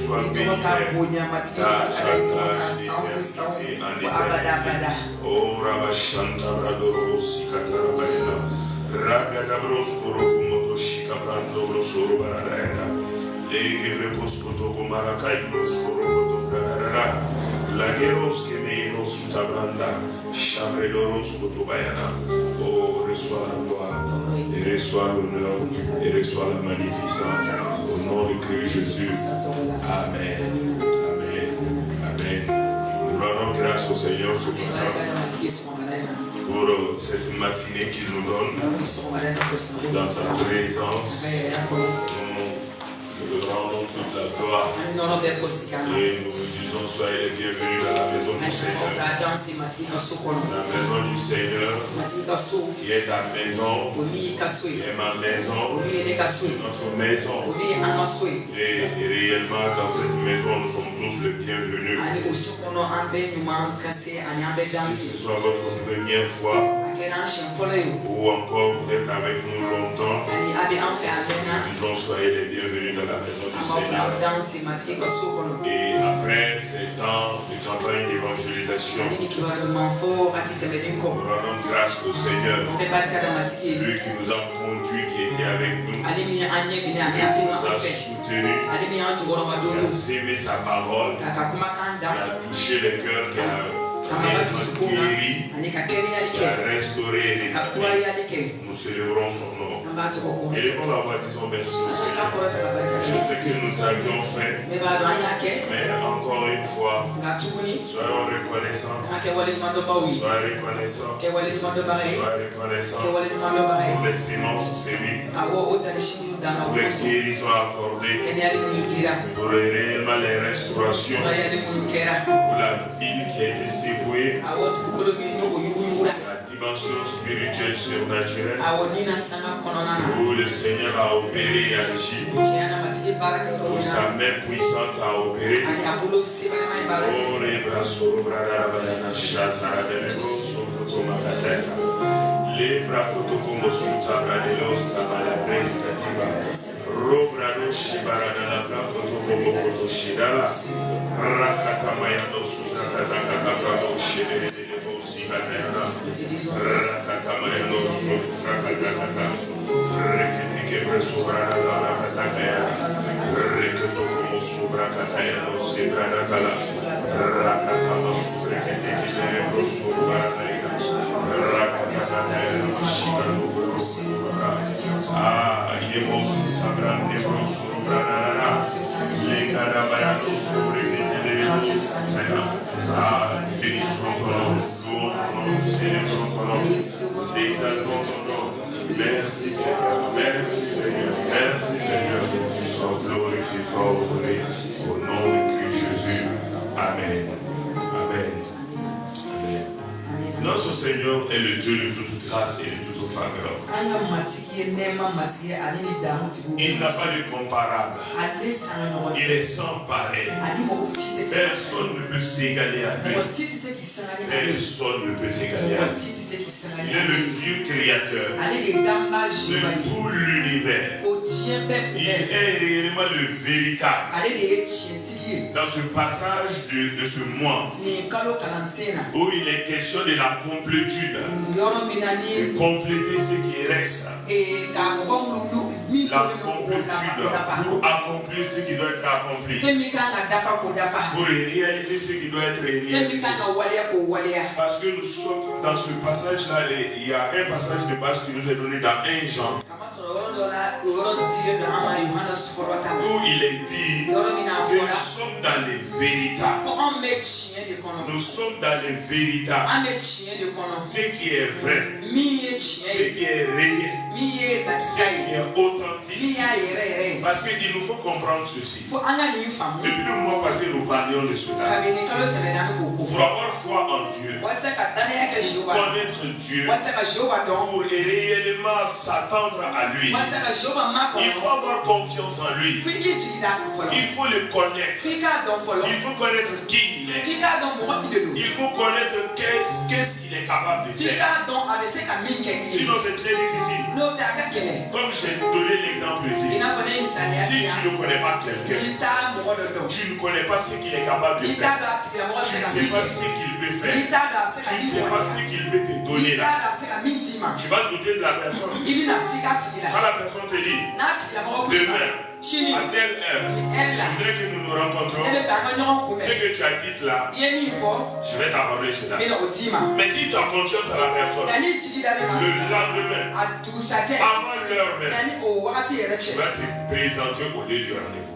sois béni, oh Rabashanta Bradoro Sikatarabayana, Ragadabros Korokumoto Shikabrando Brosoro Baradayana, Legevrekos Koto Marakaibros Korokoto Bradara, Lageros Kemenos Sutabranda, Chabreloros Koto Bayana. Oh, reçois la gloire, et reçois l'honneur, et reçois la magnificence. Au nom de Christ Jésus. Amen. Amen. Amen. Nous rendons grâce au Seigneur ce matin pour cette matinée qu'il nous donne dans sa présence. Nous rendons toute la gloire et nous disons soyez les bienvenus dans la maison du Seigneur. La maison du Seigneur qui est ta maison, qui est ma maison, notre maison. Et réellement dans cette maison nous sommes tous les bienvenus. Que ce soit votre première fois ou encore vous êtes avec nous longtemps, disons soyez les bienvenus dans la maison du Seigneur. Et après ces temps de campagne d'évangélisation, nous rendons grâce au Seigneur, lui qui nous a conduits, qui était avec nous, qui nous a soutenus, qui a sémé sa parole, qui a touché les cœurs, qui a guéri, qui a restauré et rétabli. Nous célébrons son nom. Et les gens là-bas disons merci au Seigneur. Je sais que nous avions faim, mais encore une fois, soyons reconnaissants. Soyons reconnaissants. Soyons reconnaissants pour les sémences sémées, pour les guérisons accordées, pour réellement les restaurations, pour la ville qui a été secouée, la dimension spirituelle surnaturelle où le Seigneur a opéré et agi, où sa main puissante a opéré. Les bras Robrado Shibarana Koto Shidala Rakatamayano Sukataka Shidele Sikatana Rakatamayano Sukataka Rekitike Bresubrana Rakataya Rekitomo Subrakatayano Sikatala Rakatama Subrekitike Bresubrana Rakatayano Shikano Ah, Yemos Sabrante Brosubranana, Legadabaya Subrekitike Ah, bénissons ton nom, célébrons ton nom, exaltons ton nom. Merci Seigneur, merci Seigneur, merci Seigneur. Sois glorifié, sois honoré au nom de Christ Jésus. Amen. Amen. Amen. Notre Seigneur est le Dieu de toute grâce et de toute faveur. Il n'a pas de comparable. Il est sans pareil. Personne ne peut s'égaler à lui. Personne ne peut s'égaler à lui. Il est le Dieu créateur de tout l'univers. Il est réellement le véritable. Dans ce passage de ce mois, où il est question de la complétude, de compléter ce qui reste, la complétude pour accomplir ce qui doit être accompli, pour réaliser ce qui doit être réalisé. Parce que nous sommes dans ce passage-là, il y a un passage de base qui nous est donné dans 1 Jean, où il est dit que nous sommes dans les véritables. Nous sommes dans les véritables. Ce qui est vrai, ce qui est réel, ce qui est authentique. Parce qu'il nous faut comprendre ceci. Depuis le mois passé, nous parlions de cela. Pour avoir foi en Dieu, connaître Dieu, pour réellement s'attendre à lui, il faut avoir confiance en lui. Il faut le connaître. Il faut connaître qui il est. Il faut connaître qu'est-ce qu'il est capable de faire. Sinon, c'est très difficile. Comme j'ai donné l'exemple ici, si tu ne connais pas quelqu'un, tu ne connais pas ce qu'il est capable de faire, tu ne sais pas ce qu'il peut faire, tu ne sais pas ce qu'il peut te donner là, tu vas douter de la personne. Quand la personne te dit, demain, à telle heure, je voudrais que nous nous rencontrons. Ce que tu as dit là, je vais t'apporter cela. Mais si tu as confiance à la personne, le lendemain, avant l'heure même, tu vas te présenter au lieu du rendez-vous.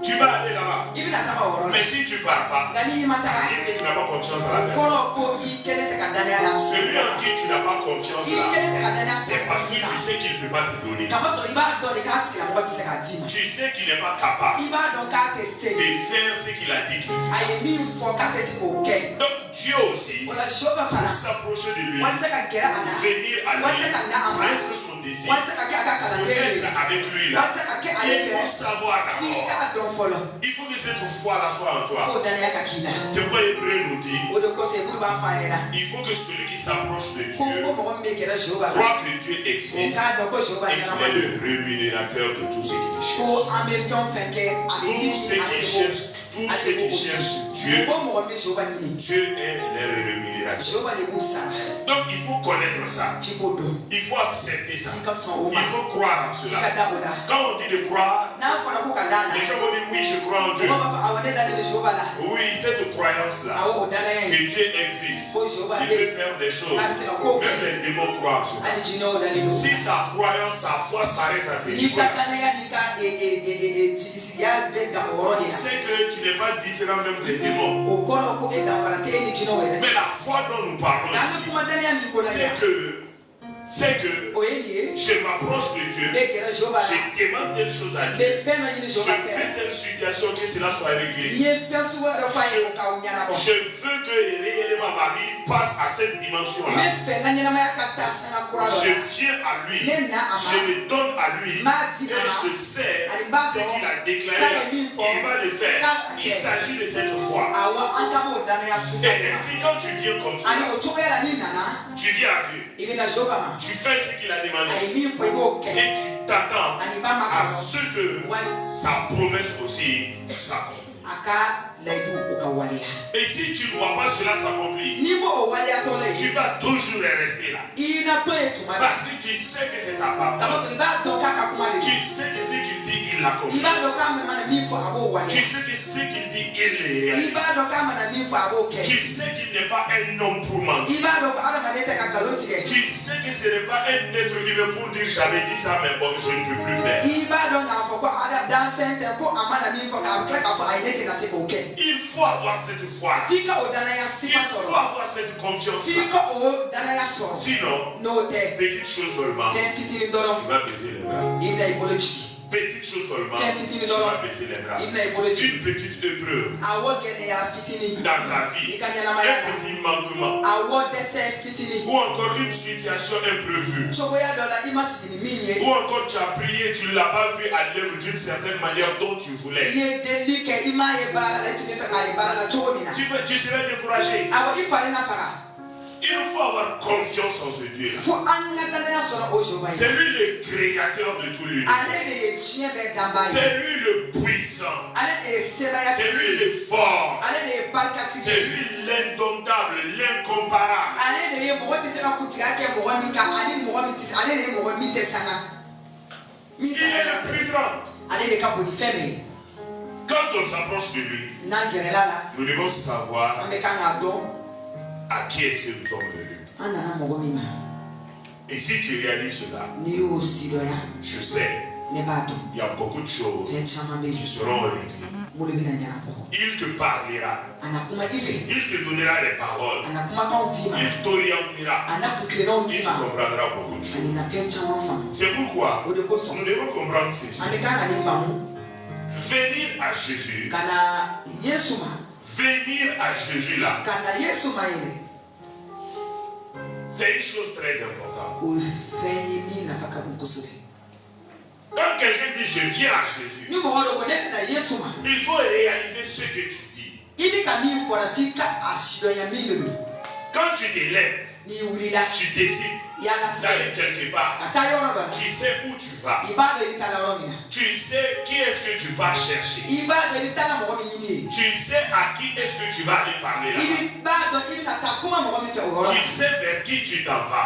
Tu vas aller là-bas. Mais si tu ne pars pas, ça veut dire que tu n'as pas confiance à la personne. Celui en qui tu n'as pas confiance là, c'est parce que tu sais qu'il ne peut pas te donner. Tu sais qu'il n'est pas capable de faire ce qu'il a dit qu'il fait. Donc Dieu aussi, pour s'approcher de lui, venir à lui, mettre son désir, être avec lui là, il faut savoir d'abord. Il faut que cette foi-là soit en toi. Tu vois, Hébreu nous dit, il faut que celui qui s'approche de Dieu croit que Dieu existe et qu'il est le rémunérateur de tout ce qu'il cherche. Tous ceux qui cherchent Dieu, Dieu est leur rémunérateur. Donc il faut connaître ça. Il faut accepter ça. Il faut croire en cela. Quand on dit de croire, les gens vont dire oui, je crois en Dieu. Oui, cette croyance-là, que Dieu existe, il peut faire des choses. Même les démons croient en cela. Si ta croyance, ta foi s'arrête à ce niveau, c'est que tu n'es pas différent même des démons. Mais la foi dont nous parlons ici, c'est que je m'approche de Dieu, je demande telle chose à Dieu, je fais telle situation que cela soit réglé. Je veux que réellement ma vie passe à cette dimension-là. Je viens à lui, je me donne à lui, et je sais ce qu'il a déclaré, il va le faire. Il s'agit de cette foi. Et ainsi, quand tu viens comme ça, tu viens à Dieu. Tu fais ce qu'il a demandé et tu t'attends à ce que sa promesse aussi s'accomplisse. Et si tu ne vois pas cela s'accomplir, tu vas toujours rester là. Parce que tu sais que c'est sa parole. Tu sais que ce qu'il dit, il l'accomplit. Tu sais que ce qu'il dit, il le réalise. Tu sais qu'il n'est pas un homme pour mentir. Tu sais que ce n'est pas un être humain pour dire j'avais dit ça, mais bon, je ne peux plus faire. Il faut avoir cette foi. Il faut avoir cette confiance. Sinon, petite chose seulement, tu vas baisser les bras. Petite chose seulement, tu vas baisser les bras. Une petite épreuve dans ta vie, un petit manquement, ou encore une situation imprévue, ou encore tu as prié, tu ne l'as pas vu à l'œuvre d'une certaine manière dont tu voulais. Tu serais découragé. Il faut avoir confiance en ce Dieu-là. C'est lui le créateur de tout l'univers. C'est lui le puissant. C'est lui le fort. C'est lui l'indomptable, l'incomparable. Il est le plus grand. Quand on s'approche de lui, nous devons savoir à qui est-ce que nous sommes venus. Et si tu réalises cela, je sais, il y a beaucoup de choses qui seront réglées. Il te parlera. Il te donnera des paroles. Il t'orientera. Il te comprendra beaucoup de choses. C'est pourquoi nous devons comprendre ceci. Venir à Jésus. Venir à Jésus là, c'est une chose très importante. Quand quelqu'un dit je viens à Jésus, il faut réaliser ce que tu dis. Quand tu te lèves, tu décides d'aller quelque part. Tu sais où tu vas. Tu sais qui est-ce que tu vas chercher. Tu sais à qui est-ce que tu vas aller parler là-bas. Tu sais vers qui tu t'en vas.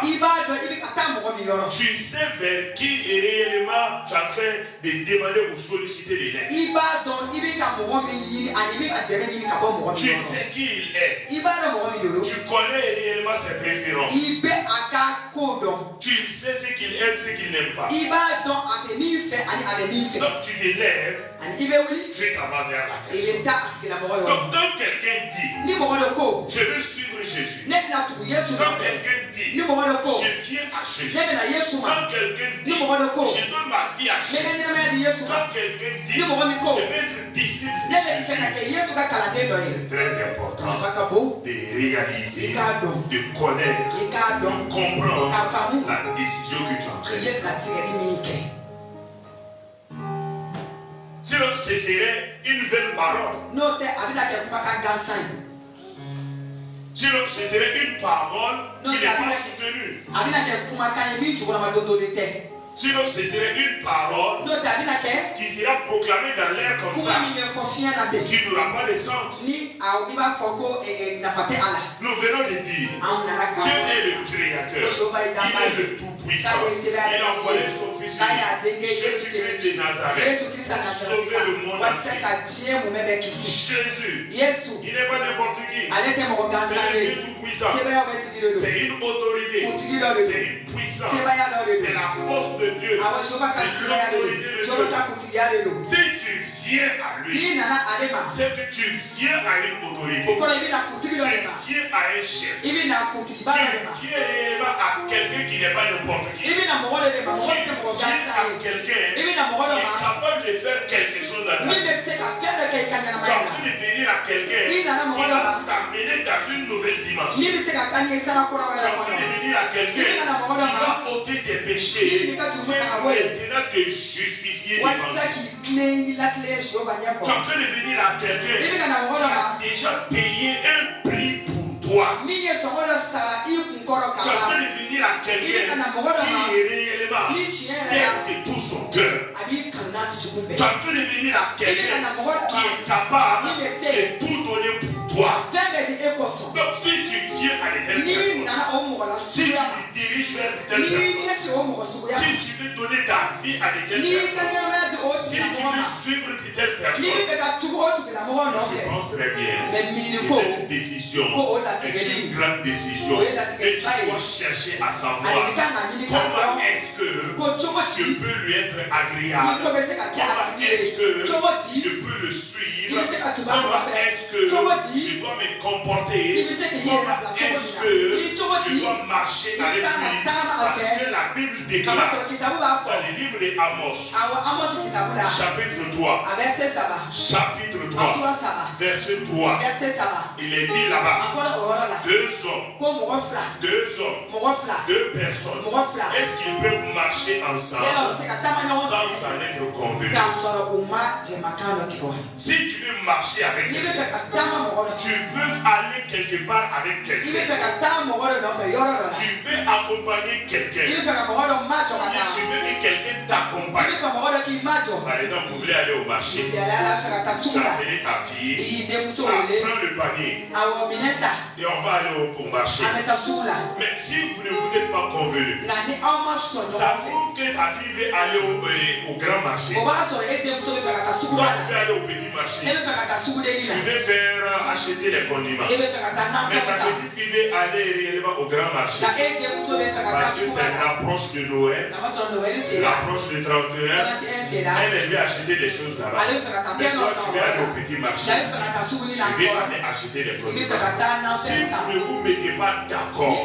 Tu sais vers qui réellement tu es en train de demander ou solliciter de l'aide. Tu sais qui il est. Tu connais réellement ses préférences. Tu sais ce qu'il aime, ce qu'il n'aime pas. Donc tu te lèves, tu t'en vas vers la personne. Donc quand quelqu'un dit, je veux suivre Jésus. Quand quelqu'un dit, je viens à Jésus. Quand quelqu'un dit, je donne ma vie à Jésus. Quand quelqu'un dit, je veux être disciple de Jésus. C'est très important de réaliser, de connaître, de comprendre la décision que tu es en train de prendre. Sinon, ce serait une vaine parole. Sinon, ce serait une parole qui n'est pas soutenue. Sinon, ce serait une parole qui sera proclamée dans l'air comme ça, qui n'aura pas de sens. Nous venons de dire, Dieu est le Créateur, il est le Tout-Puissant. Il a envoyé son Fils Jésus-Christ de Nazareth pour sauver le monde entier. Jésus, il n'est pas n'importe qui. C'est le Dieu Tout-Puissant. C'est une autorité. C'est une puissance. C'est la force de Dieu. C'est l'autorité de Dieu. Si tu viens à lui, c'est que tu viens à une autorité. Tu viens à un chef. Tu viens réellement à quelqu'un qui n'est pas n'importe qui. Tu viens à quelqu'un qui est capable de faire quelque chose dans ta vie. Tu es en train de venir à quelqu'un qui va t'amener dans une nouvelle dimension. Tu es en train de venir à quelqu'un qui va ôter tes péchés et maintenant te justifier devant Dieu. Tu es en train de venir à quelqu'un qui a déjà payé un prix pour toi. Tu es en train de venir à quelqu'un qui réellement t'aime de tout son cœur. Tu es en train de venir à quelqu'un qui est capable de tout donner pour toi. Donc si tu viens à l'éternel personne, si tu te diriges vers l'éternel personne, si tu veux donner ta vie à l'éternel personne, si tu veux suivre telle personne, je pense très bien que cette décision est une grande décision et tu dois chercher à savoir comment est-ce que je peux lui être agréable, comment est-ce que je peux le suivre, comment est-ce que je dois me comporter, comment est-ce que je dois marcher avec lui, parce que la Bible déclare dans le livre de Amos, chapitre 3, verset 3, il est dit là-bas, deux personnes, est-ce qu'ils peuvent marcher ensemble sans en être convenus? Si tu veux marcher avec quelqu'un, tu veux aller quelque part avec quelqu'un, tu veux accompagner quelqu'un, tu veux que quelqu'un t'accompagne. Par exemple, vous voulez aller au marché, tu as appelé ta fille, prends le panier et on va aller au marché. Mais si vous ne vous êtes pas convenus, ça prouve que ta fille veut aller au grand marché. Toi, tu veux aller au petit marché. Tu veux faire acheter les condiments. Mais ta petite fille veut aller réellement au grand marché. Parce que c'est l'approche de Noël, l'approche de 31. Elle veut acheter des choses là-bas. Mais toi, tu veux aller au petit marché. Tu veux aller acheter des condiments. Si vous ne vous mettez pas d'accord,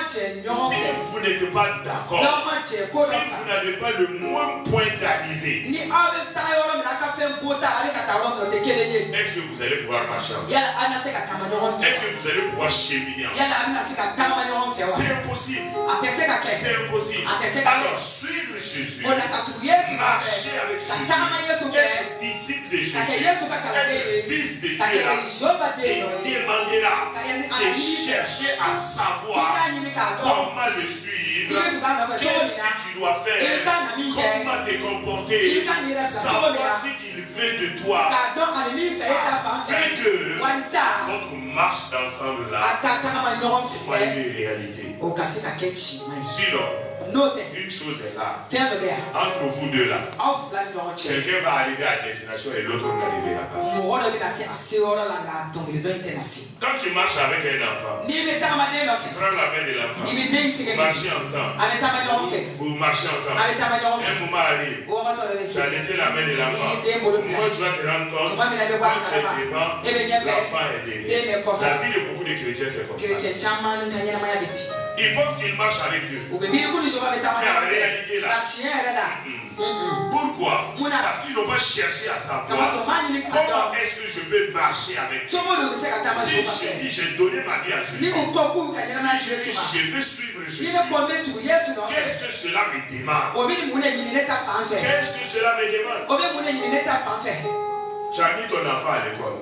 si vous n'êtes pas d'accord, si vous n'avez pas le moins point d'arrivée, est-ce que vous allez pouvoir marcher ensemble? Est-ce que vous allez pouvoir cheminer ensemble? C'est impossible. C'est impossible. Alors suivre Jésus, marcher avec Jésus, être disciple de Jésus, le Fils de Dieu qui demandera de chercher à savoir comment le suivre, qu'est-ce que tu dois faire, comment te comporter, savoir ce qu'il veut de toi, afin que votre marche d'ensemble là soit une réalité. Sinon, une chose est là. Entre vous deux là, quelqu'un va arriver à destination et l'autre n'arrivera pas. Quand tu marches avec un enfant, tu prends la main de l'enfant, vous marchez ensemble. Vous marchez ensemble. Un moment arrive, tu as laissé la main de l'enfant. Moi, tu vas te rendre compte, quand tu es devant, l'enfant est derrière. La vie de beaucoup de chrétiens, c'est comme ça. Ils pensent qu'ils marchent avec Dieu. Mais en réalité, là, pourquoi? Parce qu'ils n'ont pas cherché à savoir comment est-ce que je peux marcher avec Dieu. Si je dis j'ai donné ma vie à Jésus, si je veux suivre Jésus, qu'est-ce que cela me demande? Qu'est-ce que cela me demande? Tu as mis ton enfant à l'école.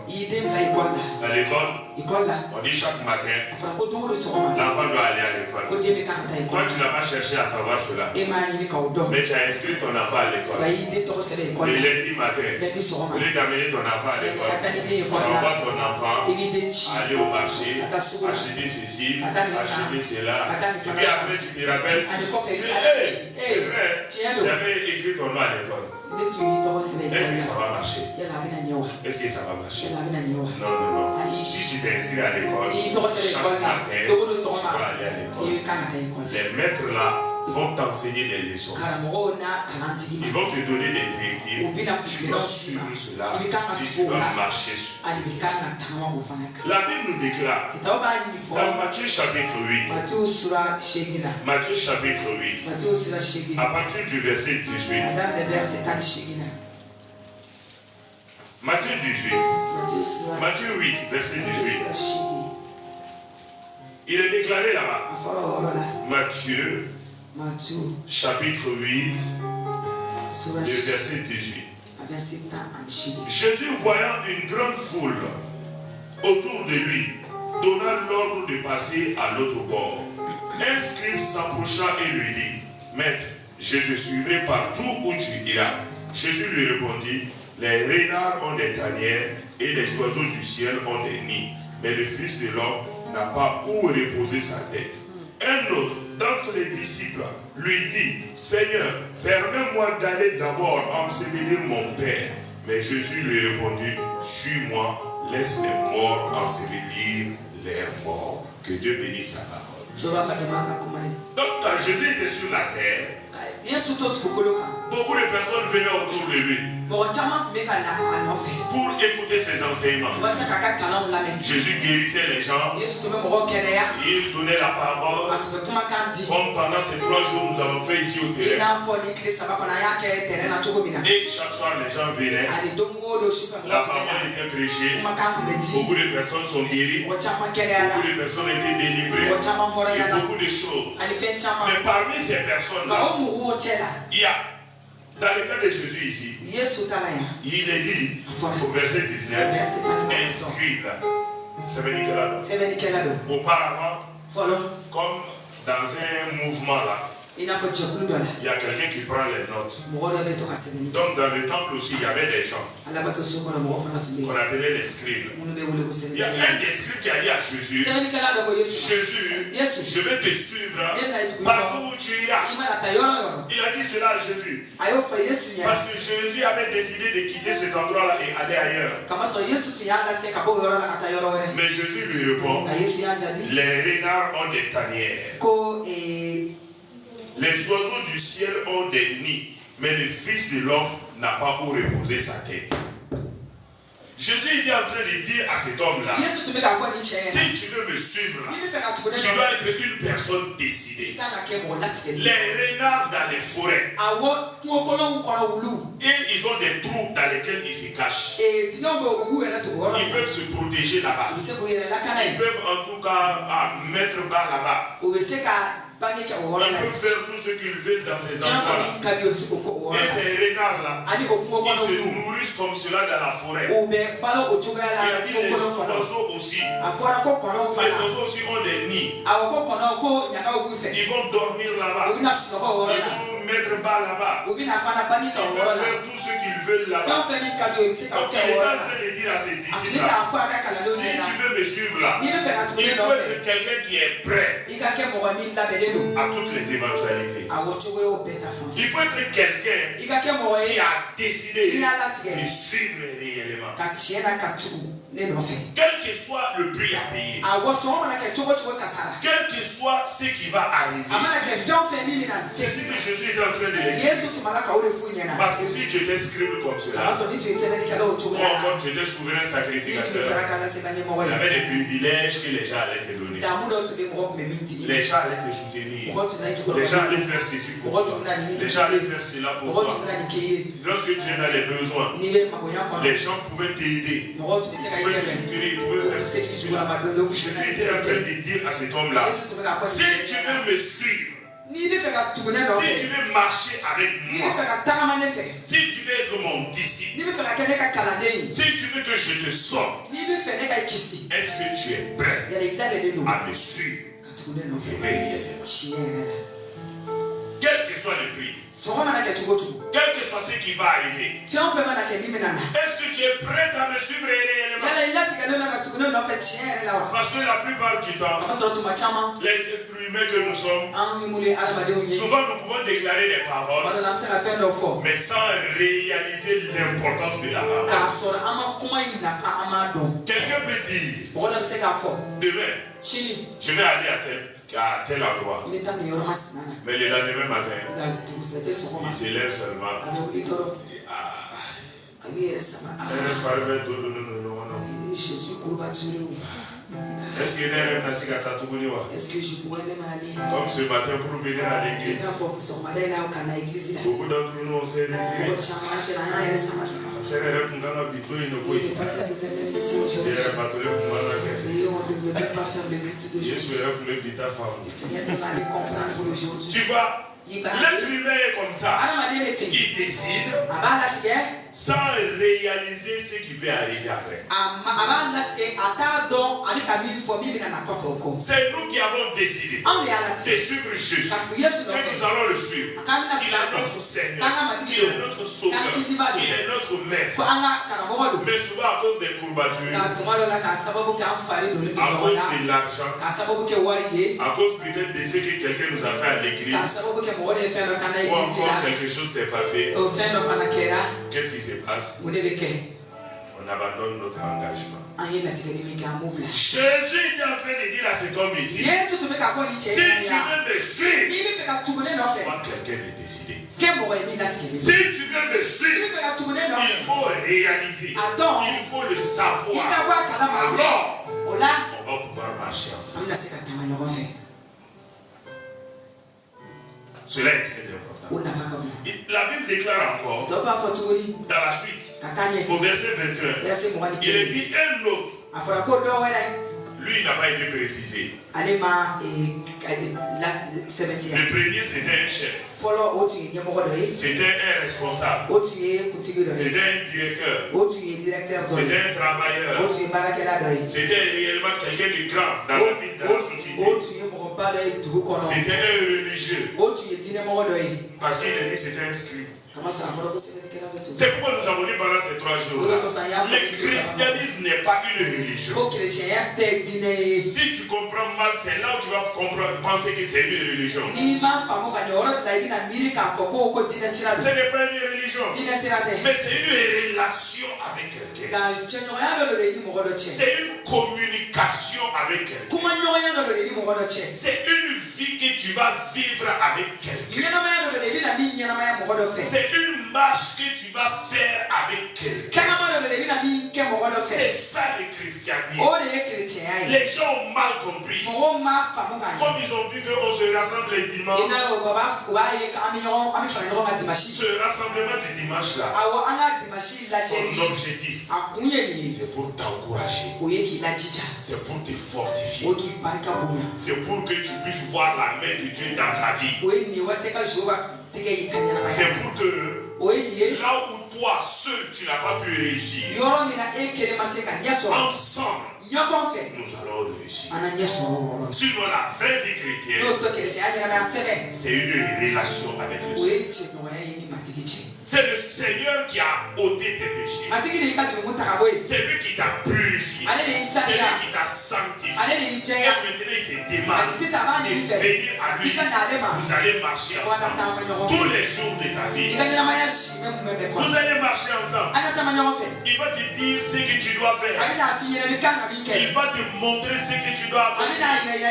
À l'école, on dit chaque matin, l'enfant doit aller à l'école. Toi, tu n'as pas cherché à savoir cela. Mais tu as inscrit ton enfant à l'école. Le lundi matin, au lieu d'amener ton enfant à l'école, tu envoies ton enfant aller au marché, acheter ceci, acheter cela. Et puis après, tu te rappelles, c'est vrai, j'avais écrit ton nom à l'école. Est-ce que ça va marcher? Est-ce que ça va marcher? Non. Si tu t'es inscrit à l'école, chaque matin, tu vas aller à l'école. Les maîtres là vont t'enseigner des leçons. Ils vont te donner des directives. Tu dois suivre cela et tu dois marcher sur cela. La Bible nous déclare dans Matthieu chapitre 8, Matthieu chapitre 8, à partir du verset 18, Matthieu 8, verset 18, il est déclaré là-bas, Matthieu chapitre 8, verset 18. Jésus, voyant une grande foule autour de lui, donna l'ordre de passer à l'autre bord. Un scribe s'approcha et lui dit, Maître, je te suivrai partout où tu iras. Jésus lui répondit, les renards ont des tanières et les oiseaux du ciel ont des nids, mais le Fils de l'homme n'a pas où reposer sa tête. Un autre d'entre les disciples lui dit, Seigneur, permets-moi d'aller d'abord ensevelir mon Père. Mais Jésus lui répondit, suis-moi, laisse les morts ensevelir leurs morts. Que Dieu bénisse sa parole. Donc quand Jésus était sur la terre, beaucoup de personnes venaient autour de lui pour écouter ses enseignements. Jésus guérissait les gens, il donnait la parole, comme pendant ces 3 jours nous avons fait ici au terrain. Et chaque soir les gens venaient, la parole était prêchée, beaucoup de personnes sont guéries, beaucoup de personnes étaient délivrées, et beaucoup de choses. Mais parmi ces personnes-là, il y a, dans le cas de Jésus ici, il est dit au verset 19, inscrit là. Auparavant, comme dans un mouvement là, il y a quelqu'un qui prend les notes. Donc dans le temple aussi, il y avait des gens qu'on appelait les scribes. Il y a un des scribes qui a dit à Jésus, Jésus, je vais te suivre partout où tu iras. Il a dit cela à Jésus parce que Jésus avait décidé de quitter cet endroit là et aller ailleurs. Mais Jésus lui répond, les renards ont des tanières, les oiseaux du ciel ont des nids, mais le Fils de l'homme n'a pas où reposer sa tête. Jésus était en train de dire à cet homme-là, si tu veux me suivre, tu dois être une personne décidée. Les renards dans les forêts, et ils ont des trous dans lesquels ils se cachent. Ils peuvent se protéger là-bas. Ils peuvent en tout cas mettre bas là-bas. Ils peuvent faire tout ce qu'ils veulent dans ces endroits. Et ces renards regardes là, ils se nourrissent comme cela dans la forêt. Il a dit les oiseaux aussi. Les oiseaux aussi ont des nids. Ils vont dormir là-bas. Ils vont mettre bas là-bas. Ils vont faire tout ce qu'ils veulent là-bas. Donc il est en train de dire à ses disciples là, si tu veux me suivre là, il faut être quelqu'un qui est prêt à toutes les éventualités. Il faut être quelqu'un qui a décidé de suivre réellement. Quel que soit le prix à payer, quel que soit ce qui va arriver, c'est ce que Jésus est en train de dire. Parce que si tu étais scribe comme cela, quand tu étais souverain sacrificateur, il y avait des privilèges que les gens allaient te donner. Les gens allaient te soutenir. Les gens allaient faire ceci pour toi. Les gens allaient faire cela pour toi. Lorsque tu es dans les besoins, les gens pouvaient t'aider. Ils pouvaient te soutenir. Ils pouvaient faire ceci. Jésus était en train de dire à cet homme-là, si tu veux me suivre, si tu veux marcher avec moi, si tu veux être mon disciple, si tu veux que je te sauve, est-ce que tu es prêt à me suivre réellement? Quel que soit le prix, quel que soit ce qui va arriver, est-ce que tu es prêt à me suivre réellement? Parce que la plupart du temps, les êtres humains que nous sommes, souvent nous pouvons déclarer des paroles, mais sans réaliser l'importance de la parole. Quelqu'un peut dire, demain, je vais aller à tel endroit. Mais le lendemain matin, il se lève seulement. Est-ce que je pourrais même aller comme ce matin pour venir à l'église? Beaucoup d'entre nous ont s'est retirés. Tu vois, l'être humain est comme ça. Il décide sans réaliser ce qui peut arriver après. C'est nous qui avons décidé de suivre Jésus. Et nous allons le suivre. Il est notre Seigneur. Il est notre Sauveur. Il est notre Maître. Mais souvent à cause des courbatures, à cause de l'argent, à cause peut-être de ce que quelqu'un nous a fait à l'église, ou encore quelque chose s'est passé, qu'est-ce qui se passe? On abandonne notre engagement. Jésus est en train de dire à cet homme ici, si tu veux me suivre, sois quelqu'un de décidé. Si tu veux me suivre, il faut réaliser, il faut le savoir. Alors, on va pouvoir marcher ensemble. Cela est très important. La Bible déclare encore, dans la suite, au verset 21, il est dit un autre. Lui, il n'a pas été précisé. Le premier, c'était un chef. C'était un responsable. C'était un directeur. C'était un travailleur. C'était réellement quelqu'un de grand dans la vie, dans la société. C'était un religieux. Parce qu'il a dit c'était un scribe. C'est pourquoi nous avons dit pendant ces 3 jours. Le christianisme n'est pas une religion. Si tu comprends mal, c'est là où tu vas penser que c'est une religion. Ce n'est pas une religion. Mais c'est une relation avec quelqu'un. C'est une communication avec quelqu'un. C'est une vie que tu vas vivre avec quelqu'un. C'est une marche que tu vas faire avec quelqu'un. C'est ça le christianisme. Les gens ont mal compris. Comme ils ont vu qu'on se rassemble les dimanches. Ce rassemblement du dimanche là, son objectif, c'est pour t'encourager. C'est pour te fortifier. C'est pour que tu puisses voir la main de Dieu dans ta vie. C'est pour que là là où toi seul tu n'as pas pu réussir, ensemble nous allons réussir. Sinon la vraie vie chrétienne, c'est une relation avec le Seigneur. C'est le Seigneur qui a ôté tes péchés. C'est lui qui t'a purifié. C'est lui qui t'a sanctifié. Et maintenant il te demande de venir à lui. Vous allez marcher ensemble tous les jours de ta vie. Vous allez marcher ensemble. Il va te dire ce que tu dois faire. Il va te montrer ce que tu dois accomplir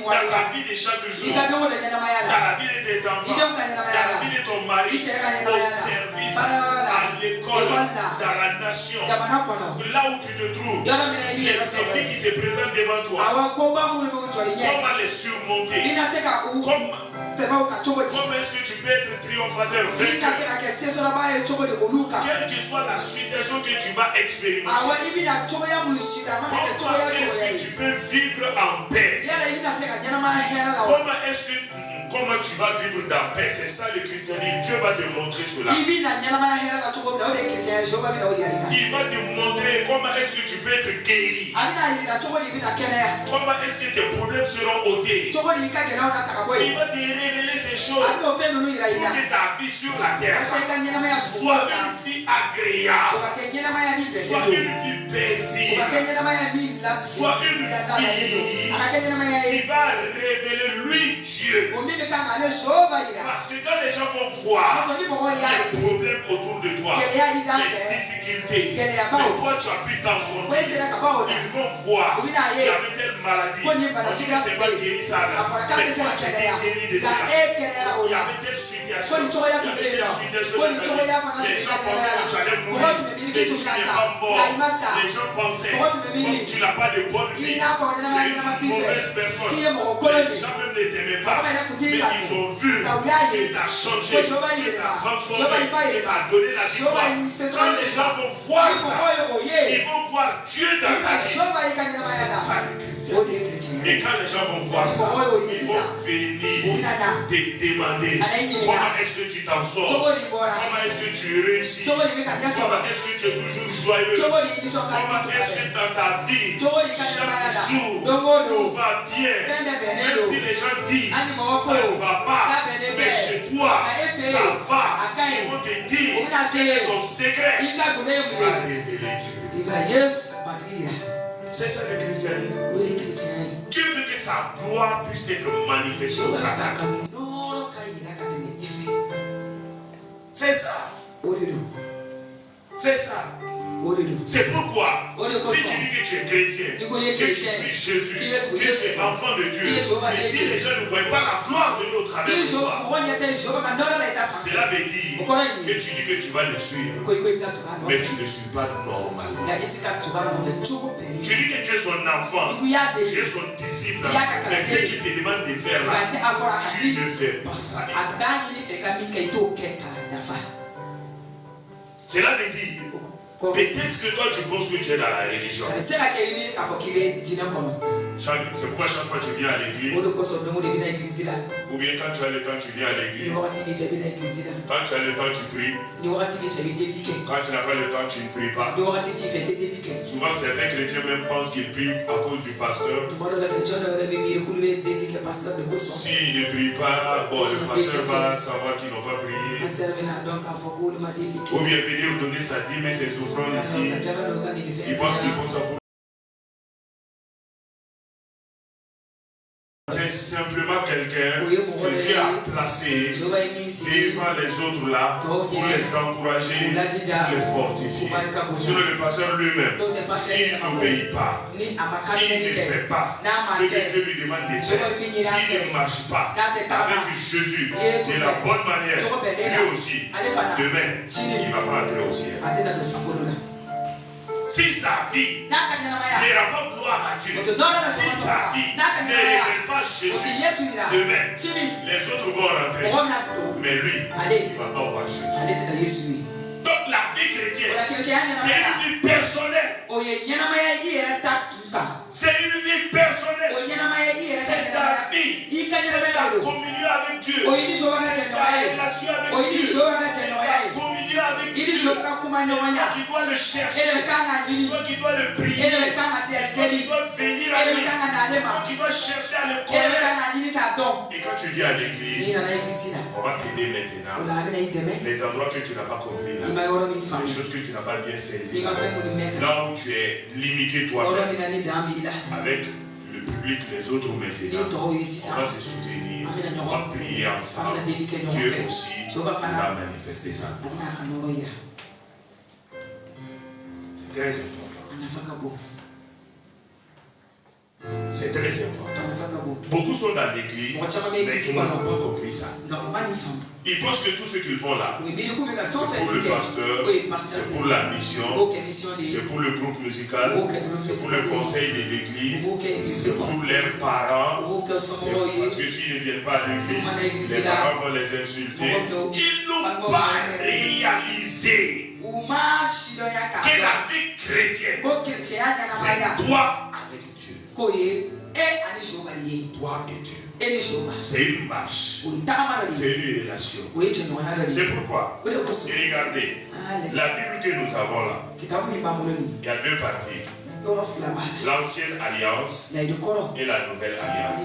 dans ta vie de chaque jour, dans la vie de tes enfants, dans la vie de ton mari, au service, à l'école, dans la nation, là où tu te trouves, les défis qui se présentent devant toi, comment les surmonter, comment est-ce que tu peux être triomphateur, quelle que soit la situation que tu vas expérimenter, comment est-ce que tu peux vivre en paix, comment tu vas vivre dans paix, c'est ça le christianisme. Dieu va te montrer cela. Il va te montrer comment est-ce que tu peux être guéri. Comment est-ce que tes problèmes seront ôtés. Il va te révéler ces choses pour que ta vie sur la terre soit une vie agréable, soit une vie paisible, soit une vie qui va révéler lui Dieu. Parce que quand les gens vont voir les problèmes autour de toi, les difficultés, mais toi tu as pu t'en sortir, ils vont voir qu'il y avait telle maladie, on dit que c'est pas guéri ça là, mais toi tu es guéri de ça. Il y avait telle situation, les gens pensaient que tu allais mourir, mais tu n'es pas mort. Les gens pensaient, comme tu n'as pas de bonne vie, tu es une mauvaise personne. Les gens même ne t'aimaient pas. Mais ils ont vu que tu t'as changé, tu t'as transformé, tu t'as donné la victoire. Quand les gens vont voir ça, ils vont voir Dieu dans ta vie. C'est ça le christianisme. Et quand les gens vont voir ça, ils vont venir te demander comment est-ce que tu t'en sors, comment est-ce que tu réussis, comment est-ce que tu es toujours joyeux, comment est-ce que dans ta vie, chaque jour, tout va bien, même si les gens disent ça ne va pas, mais chez toi, ça va. Ils vont te dire quel est ton secret. Tu vas révéler Dieu. C'est ça le christianisme. Dieu veut que sa gloire puisse être manifestée au travail. C'est ça. C'est ça. C'est pourquoi, si tu dis que tu es chrétien, que tu suis Jésus, que tu es enfant de Dieu, mais si les gens ne voient pas la gloire de Dieu au travers de toi, cela veut dire que tu dis que tu vas le suivre, mais tu ne le suis pas normalement. Tu dis que tu es son enfant, tu es son disciple, mais ce qu'il te demande de faire là, tu ne fais pas ça. Cela veut dire, peut-être que toi tu penses que tu es dans la religion. C'est pourquoi chaque fois tu viens à l'église, ou bien quand tu as le temps tu viens à l'église, quand tu as le temps tu pries, quand tu n'as pas le temps tu ne pries pas. Souvent certains chrétiens même pensent qu'ils prient à cause du pasteur. S'ils ne prient pas, bon, le pasteur va savoir qu'ils n'ont pas prié. Ou bien venir donner sa dîme et ses offrandes ici. Ils pensent qu'ils font ça pour. C'est simplement quelqu'un que Dieu a placé devant les autres là pour les encourager, pour les fortifier. Sinon le pasteur lui-même, s'il n'obéit pas, s'il ne fait pas ce que Dieu lui demande de faire, s'il ne marche pas avec Jésus de la bonne manière, lui aussi, demain, il ne va pas entrer au ciel. Si sa vie ne rapporte gloire à Dieu, si sa vie ne révèle pas Jésus, demain, les autres vont rentrer. Mais lui, il ne va pas voir Jésus. Donc la vie chrétienne, c'est une vie personnelle. C'est une vie personnelle. C'est ta vie. C'est ta communion avec Dieu. C'est ta relation avec Dieu. C'est ta communion avec C'est toi qui dois le chercher. C'est toi qui dois le prier. C'est toi qui dois venir à lui. C'est toi qui dois chercher à le connaître. Et quand tu viens à l'église, on va t'aider maintenant. Les endroits que tu n'as pas compris là, les choses que tu n'as pas bien saisies, là où tu es limité toi-même, avec le public, les autres maintenant, on va se soutenir, on va prier ensemble. Dieu aussi va manifester ça. C'est très important. C'est très important. Beaucoup sont dans l'église, mais ils n'ont pas compris ça. Ils pensent que tout ce qu'ils font là, c'est pour le pasteur, c'est pour la mission, c'est pour le groupe musical, c'est pour le conseil de l'église, c'est pour leurs parents. Parce que s'ils ne viennent pas à l'église, les parents vont les insulter. Ils n'ont pas réalisé que la vie chrétienne, c'est toi avec Dieu. Toi et Dieu. C'est une marche. C'est une relation. C'est pourquoi. Et regardez, la Bible que nous avons là, il y a deux parties. L'ancienne alliance et la nouvelle alliance.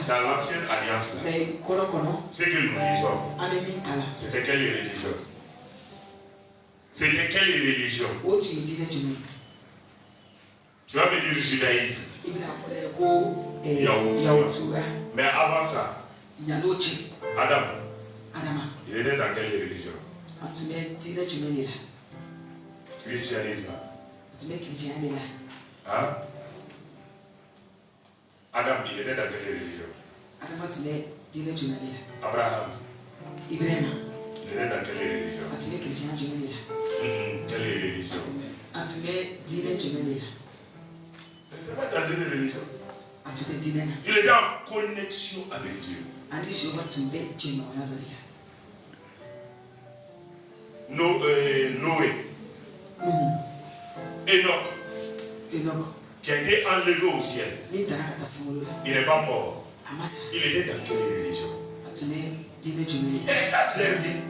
Dans l'ancienne alliance, ce que nous disons, c'était quelle religion? C'était quelle religion? Tu vas me dire judaïsme. Mais avant ça, Adam, il était dans quelle religion? Christianisme. Hein? Adam, il était dans quelle religion? Abraham. Il était dans quelle religion? Quelle religion? Il n'était pas dans une religion. Il était en connexion avec Dieu. Noé. Enoch. Qui a été enlevé au ciel. Il n'est pas mort. Il était dans quelle religion? Et regarde leur vie.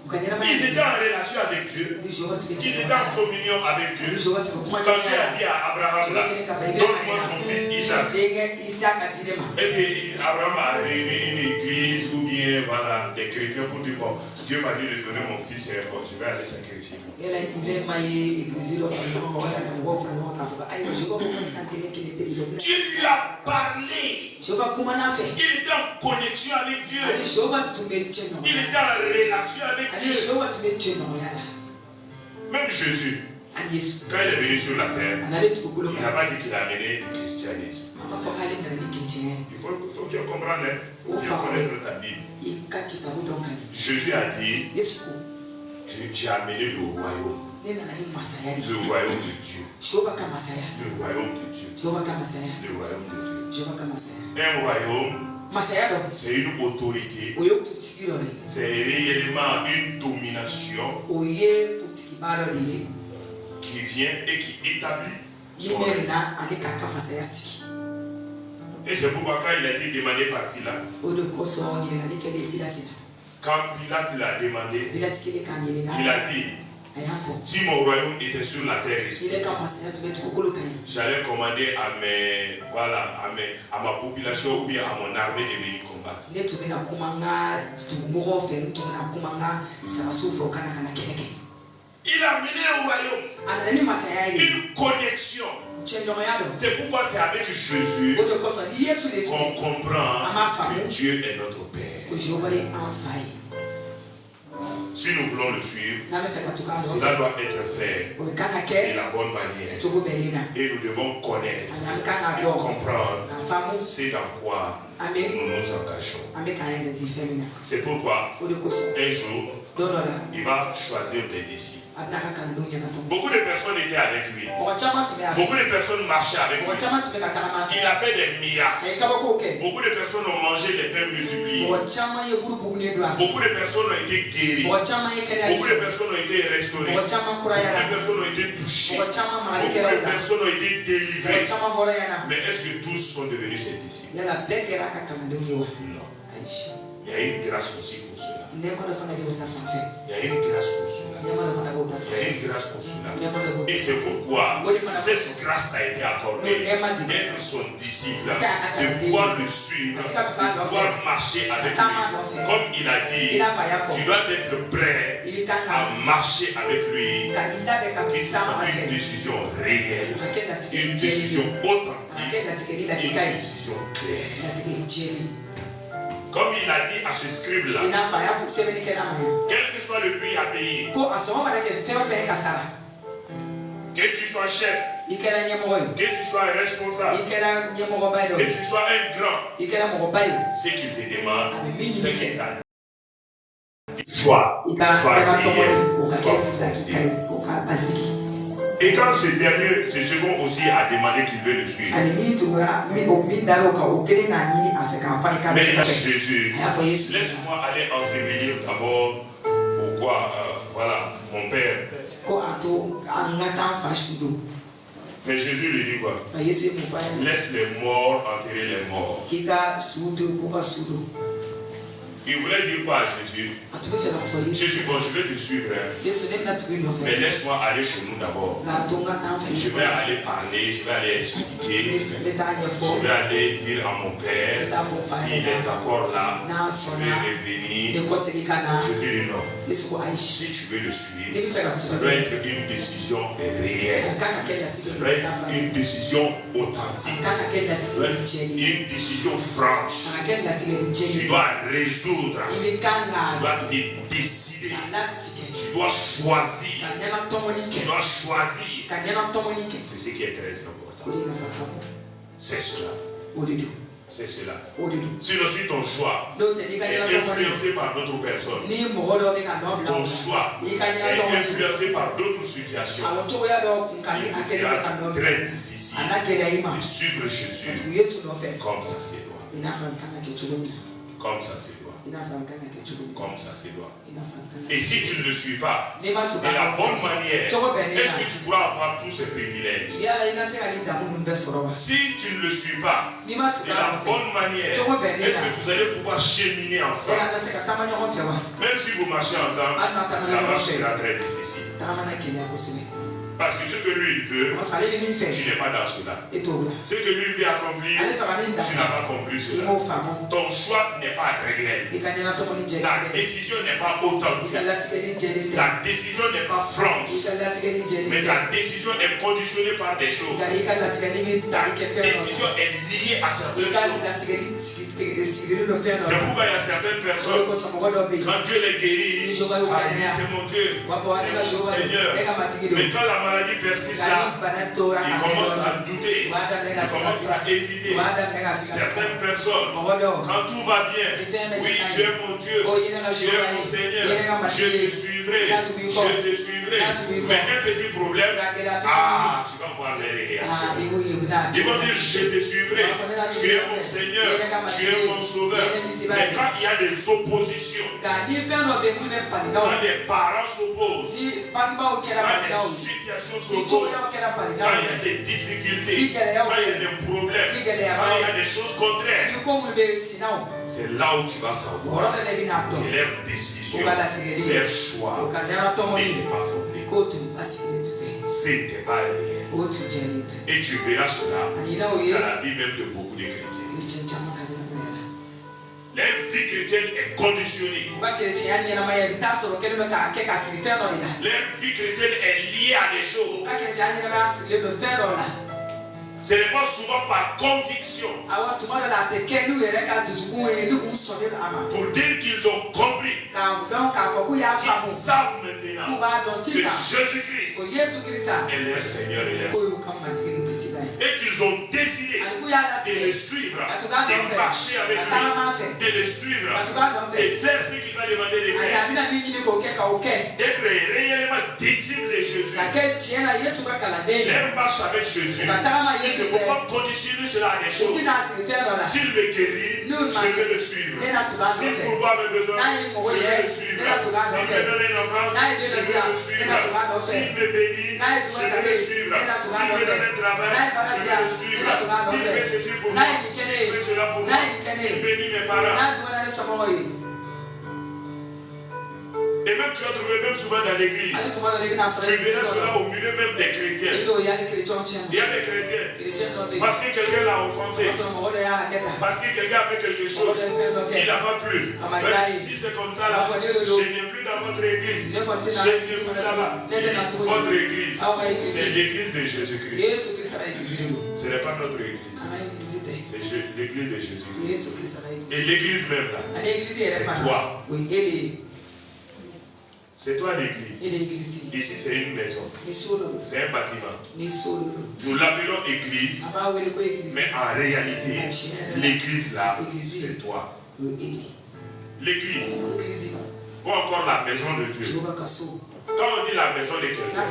Ils étaient en relation avec Dieu. Ils étaient en communion avec Dieu. Quand Dieu a dit à Abraham, donne-moi ton fils Isaac. Est-ce qu'Abraham a réuni une église ou bien voilà, des chrétiens pour dire, bon, Dieu m'a dit de donner mon fils et bon, je vais aller sacrifier. Dieu lui a parlé. Il était en connexion avec Dieu. Il était en relation avec Dieu. Même Jésus, quand il est venu sur la terre, il n'a pas dit qu'il a amené le christianisme. Il faut bien comprendre, il faut bien connaître ta Bible. Jésus a dit, j'ai amené le royaume. Le royaume de Dieu. Le royaume de Dieu. Le royaume de Dieu. Un royaume, c'est une autorité. C'est réellement une domination qui vient et qui établit son royaume. Et c'est pourquoi quand il a été demandé par Pilate, quand Pilate l'a demandé, il a dit, si mon royaume était sur la terre ici, j'allais commander à ma population ou bien à mon armée de venir combattre. Il a mené un royaume, une connexion. C'est pourquoi c'est avec Jésus qu'on comprend que Dieu est notre Père. Si nous voulons le suivre, cela doit être fait de la bonne manière. Et nous devons connaître et comprendre c'est dans quoi nous nous engageons. C'est pourquoi un jour, il va choisir des disciples. Beaucoup de personnes étaient avec lui. Beaucoup de personnes marchaient avec lui. Il a fait des miracles. Beaucoup de personnes ont mangé des pains multipliés. Beaucoup de personnes ont été guéries. Beaucoup de personnes ont été restaurées. Beaucoup de personnes ont été touchées. Beaucoup de personnes ont été délivrées. Mais est-ce que tous sont devenus ses disciples? Non. Il y a une grâce aussi pour cela. Il y a une grâce pour cela. grâce consolable. Et c'est pourquoi cette grâce t'a été accordée d'être son disciple, de pouvoir le suivre, de pouvoir marcher avec lui. Comme il a dit, tu dois être prêt à marcher avec lui. Que ce soit une décision réelle, une décision authentique, une décision claire. Comme il a dit à ce scribe-là, quel que soit le prix à payer, que tu sois chef, que tu sois un responsable, que tu sois un grand, ce qu'il te demande, c'est qu'il t'a dit. Choix, soit réel, soit fondé. Et quand ce dernier, ce second aussi a demandé qu'il veut le suivre. Mais Jésus, laisse-moi aller ensevelir d'abord pourquoi, voilà, mon père. Mais Jésus lui dit quoi? Laisse les morts enterrer les morts. Il voulait dire quoi à Jésus? Jésus, bon, je vais te suivre. Mais laisse-moi aller chez nous d'abord. Je vais aller parler, je vais aller expliquer. Je vais aller dire à mon père, s'il est d'accord là, je vais revenir. Jésus dit non. Si tu veux le suivre, ça doit être une décision réelle. Ça doit être une décision authentique. Ça doit être une décision franche. Tu dois résoudre. Tu dois te décider. Tu dois choisir. Tu dois choisir. C'est ce qui est très important. C'est cela. C'est cela. Sinon, si ton choix est influencé par d'autres personnes, ton choix est influencé par d'autres situations, il sera très difficile de suivre Jésus comme ça c'est doit. Comme ça c'est doit. Comme ça c'est doit. Et si tu ne le suis pas de la bonne manière, est-ce que tu pourras avoir tous ces privilèges? Si tu ne le suis pas de la bonne manière, est-ce que vous allez pouvoir cheminer ensemble? Même si vous marchez ensemble, la marche sera très difficile. Parce que ce que lui il veut, tu n'es pas dans cela. Ce que lui veut accomplir, tu n'as pas compris cela. Ton choix n'est pas réel. Ta décision n'est pas authentique. Ta décision n'est pas franche. Mais ta décision est conditionnée par des choses. Ta décision est liée à certaines choses. C'est pourquoi il y a certaines personnes, quand Dieu les guérit, c'est mon Dieu, c'est mon Seigneur. Mais quand la maladie persiste là, il commence à douter, il commence à hésiter. Certaines personnes, quand tout va bien, oui, tu es mon Dieu, tu es mon Seigneur, je te suivrai, je te suivrai. Mais un petit problème, tu vas voir les réactions. Ils vont dire, je te suivrai, tu es mon Seigneur, tu es mon sauveur. Mais quand il y a des oppositions, quand des parents s'opposent, quand des situations s'opposent, quand il y a des difficultés, quand il y a des problèmes, quand il y a des choses contraires, c'est là où tu vas savoir que leur décision, leur choix n'est pas fondé. C'était pas réel. Et tu verras cela dans la vie même de beaucoup de chrétiens. Leur vie chrétienne est conditionnée. Leur vie chrétienne est liée à des choses. Ce n'est pas souvent par conviction. Pour dire qu'ils ont compris. Ils savent maintenant que Jésus-Christ est leur Seigneur et leur Sauveur. Et qu'ils ont décidé de le suivre, de marcher avec lui, de le suivre et faire ce qu'il va demander de faire. D'être réellement disciple de Jésus. Leur marche avec Jésus. Il ne faut pas conditionner cela à des choses. S'il me guérit, je vais le suivre. S'il pourvoit mes besoins, je vais le suivre. S'il me donne un enfant, je vais le suivre. S'il me bénit, je vais le suivre. S'il me donne un travail, je vais le suivre. S'il fait ceci pour moi, s'il fait cela pour moi, s'il bénit mes parents. Et même tu vas trouver même souvent dans l'église. Tu verras cela au milieu même des chrétiens. Il y a des chrétiens. Parce que quelqu'un l'a offensé. Parce que quelqu'un a fait quelque chose qui n'a pas plu. Même si c'est comme ça là, je ne viens plus dans votre église. Je ne viens plus là-bas. Votre église, c'est l'église de Jésus-Christ. Ce n'est pas notre église. C'est l'église de Jésus-Christ. Et l'église même là, c'est toi. C'est toi l'église. Ici c'est une maison. C'est un bâtiment. Nous l'appelons église. Mais en réalité, l'église là, c'est toi. L'église. Ou encore la maison de Dieu. Quand on dit la maison de quelqu'un,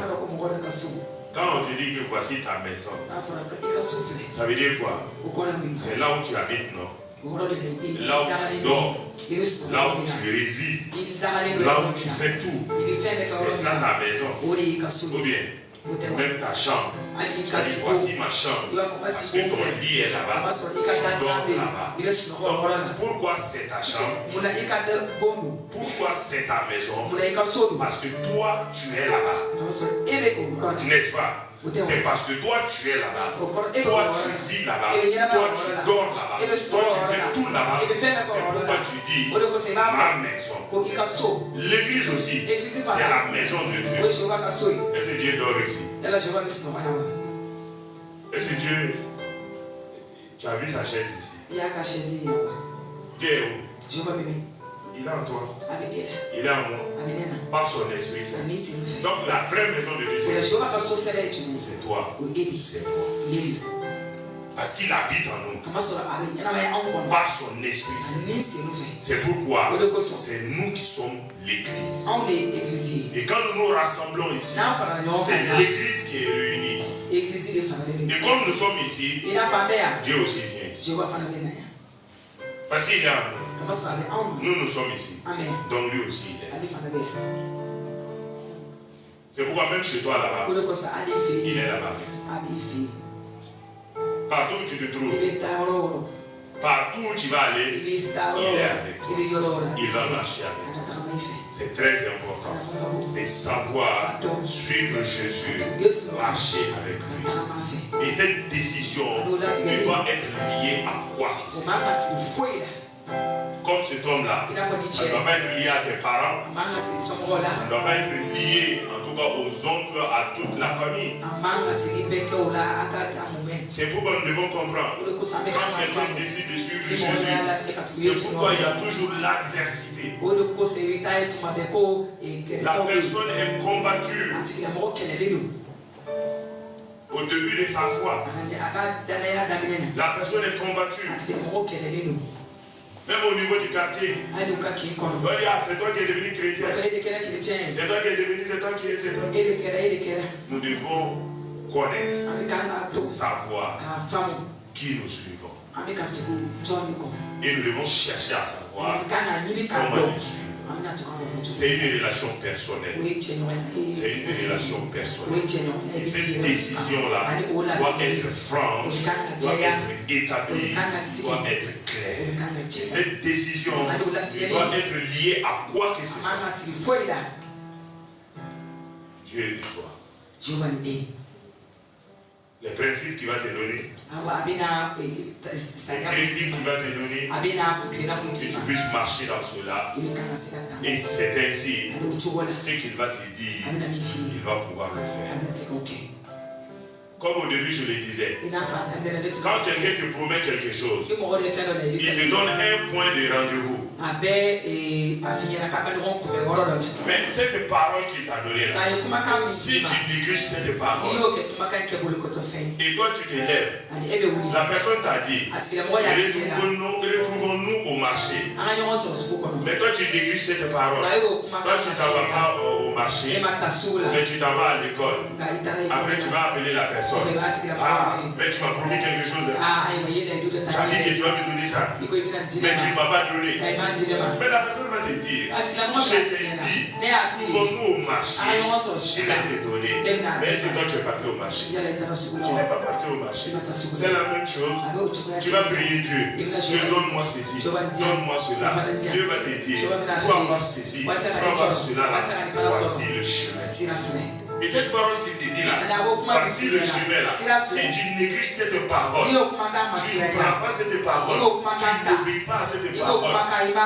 quand on te dit que voici ta maison, ça veut dire quoi? C'est là où tu habites, non? Là où tu dors, là où tu résides, là où tu fais tout, c'est ça ta maison. Ou bien, même ta chambre. Tu as dit voici ma chambre, parce que ton lit est là-bas, tu dors là-bas. Donc, pourquoi c'est ta chambre? Pourquoi c'est ta maison? Parce que toi tu es là-bas, n'est-ce pas? C'est parce que toi tu es là-bas, toi tu vis là-bas, toi tu dors là-bas, toi tu fais tout là-bas. C'est pourquoi tu dis ma maison. L'église aussi, c'est la maison de Dieu. Est-ce que Dieu dort ici? Est-ce que Dieu, tu as vu sa chaise ici? Dieu est où? Il est en toi. Il est en moi. Par son esprit. Donc la vraie maison de Dieu, c'est toi. C'est moi. Parce qu'il habite en nous. Par son esprit. C'est pourquoi c'est nous qui sommes l'église. Et quand nous nous rassemblons ici, c'est l'église qui est réunie ici. Et comme nous sommes ici, Dieu aussi vient ici. Parce qu'il est en nous. Nous sommes ici. Donc lui aussi il est. C'est pourquoi même chez toi là-bas, il est là-bas. Partout où tu te trouves, partout où tu vas aller, il est avec toi. Il va marcher avec toi. C'est très important de savoir suivre Jésus, marcher avec lui. Et cette décision ne doit être liée à quoi que ce soit. Comme cet homme-là, ça ne doit pas être lié à tes parents, ça ne doit pas être lié en tout cas aux oncles, à toute la famille. C'est pourquoi nous devons comprendre, quand quelqu'un décide de suivre Jésus, c'est pourquoi il y a toujours l'adversité. La personne est combattue au début de sa foi. La personne est combattue. Même au niveau du quartier. On dit, ah, c'est toi qui es devenu chrétien. C'est toi qui es devenu, c'est toi qui es. Nous devons connaître, savoir qui nous suivons. Et nous devons chercher à savoir comment nous suivre. C'est une relation personnelle. C'est une relation personnelle. Et cette décision-là doit être franche, doit être établie, doit être claire. Cette décision doit être liée à quoi que ce soit. Dieu est de toi. Les principes qu'il va te donner, les crédits qu'il va te donner, que tu puisses marcher dans cela. Et c'est ainsi, ce qu'il va te dire, il va pouvoir le faire. Comme au début je le disais, quand quelqu'un te promet quelque chose, il te donne un point de rendez-vous. Mais cette parole qu'il t'a donnée là, si tu négliges cette parole, et toi tu te lèves, la personne t'a dit, retrouvons-nous au marché. Mais toi tu négliges cette parole. Toi tu t'en vas pas au marché, mais tu t'en vas à l'école. Après tu vas appeler la personne. Ah, mais tu m'as promis quelque chose. Tu as dit que tu vas me donner ça. Mais tu ne m'as pas donné. Mais la personne m'a te dire, je t'ai dit, comment au marché, je vais te donner. Mais est-ce que toi tu es parti au marché? Tu n'es pas parti au marché. C'est la même chose. Tu vas prier Dieu. Dieu, donne-moi ceci, donne-moi cela. Dieu va te dire, pour avoir ceci, pour avoir cela, voici le chemin. Et cette parole qui te dit là, voici le chemin là. Si tu négliges cette parole, tu ne prends pas cette parole, tu n'obéis pas à cette parole,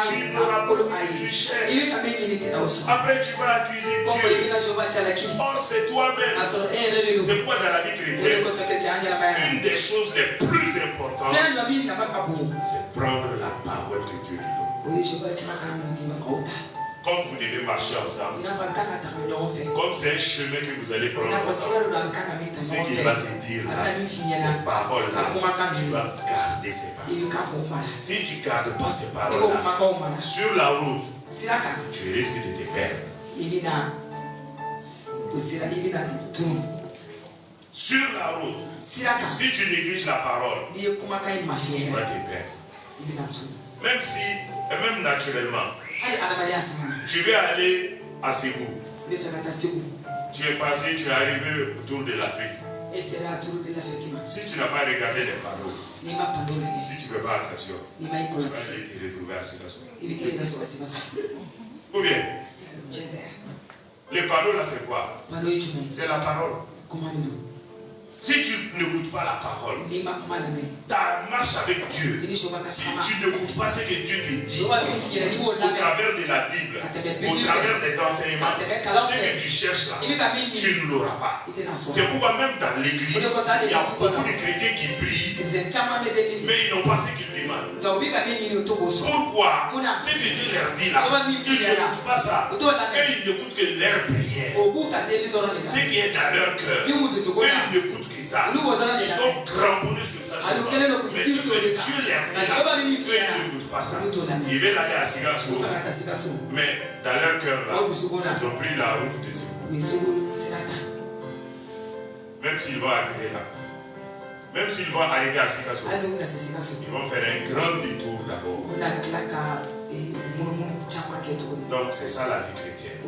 tu n'auras pas ce que tu cherches. Après tu vas accuser Dieu. Or c'est toi-même. C'est pourquoi dans la vie chrétienne, une des choses les plus importantes, c'est prendre la parole que Dieu te donne. Comme vous devez marcher ensemble, comme c'est un chemin que vous allez prendre ensemble, ce qu'il va te dire là, ces paroles-là, tu vas garder ces paroles. Si tu ne gardes pas ces paroles-là, sur la route, tu risques de te perdre. Sur la route, si tu négliges la parole, tu vas te perdre. Même naturellement, tu veux aller à Ségou. Tu es passé, tu es arrivé autour de l'Afrique. Si tu n'as pas regardé les panneaux, si tu ne fais pas attention, tu vas aller te retrouver à Ségou. Ou bien, les panneaux là c'est quoi? C'est la parole. Si tu n'écoutes pas la parole, ta marche avec Dieu, si tu n'écoutes pas ce que Dieu te dit, au travers de la Bible, au travers des enseignements, ce que tu cherches là, tu ne l'auras pas. C'est pourquoi même dans l'église, il y a beaucoup de chrétiens qui prient, mais ils n'ont pas ce qu'ils demandent. Pourquoi? Ce que Dieu leur dit là, ils n'écoutent pas ça. Et ils n'écoutent que leur prière. Ce qui est dans leur cœur, eux ils n'écoutent que ça. Ils sont cramponnés sur ça. Mais ce que Dieu leur dit là, eux ils n'écoutent pas ça. Ils veulent aller à Sigasso, mais dans leur cœur là, ils ont pris la route de Ségou. Même s'ils vont arriver là, même s'ils vont arriver à Sigasso, ils vont faire un grand détour d'abord. Donc c'est ça la vie chrétienne.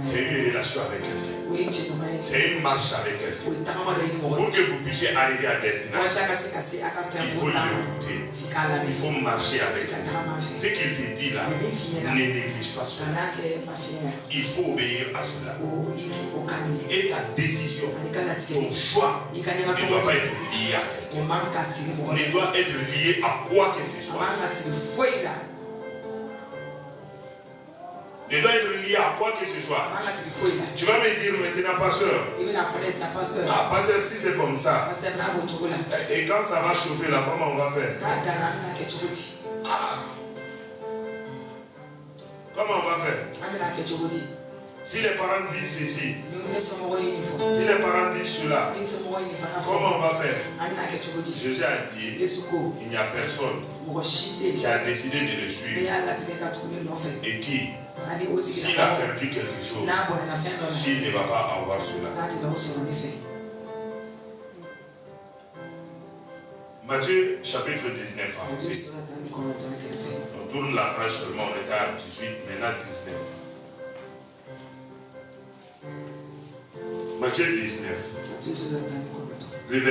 C'est une relation avec quelqu'un. C'est une marche avec quelqu'un. Pour que vous puissiez arriver à destination, il faut l'écouter. Il faut marcher avec lui. Ce qu'il te dit là, ne néglige pas cela. Il faut obéir à cela. Et ta décision, ton choix, ne doit pas être lié à quelqu'un. Ne doit être lié à quoi que ce soit. Ne doit être lié à quoi que ce soit. Tu vas me dire maintenant, pasteur. Ah, pasteur, si c'est comme ça. Et quand ça va chauffer là, comment on va faire? Ah. Comment on va faire? Si les parents disent ceci, si les parents disent cela, comment on va faire? Jésus a dit, il n'y a personne qui a décidé de le suivre et qui, s'il a perdu quelque chose, s'il ne va pas avoir cela. Matthieu chapitre 19. On tourne la page seulement, on est à 18, maintenant 19. Matthieu 19.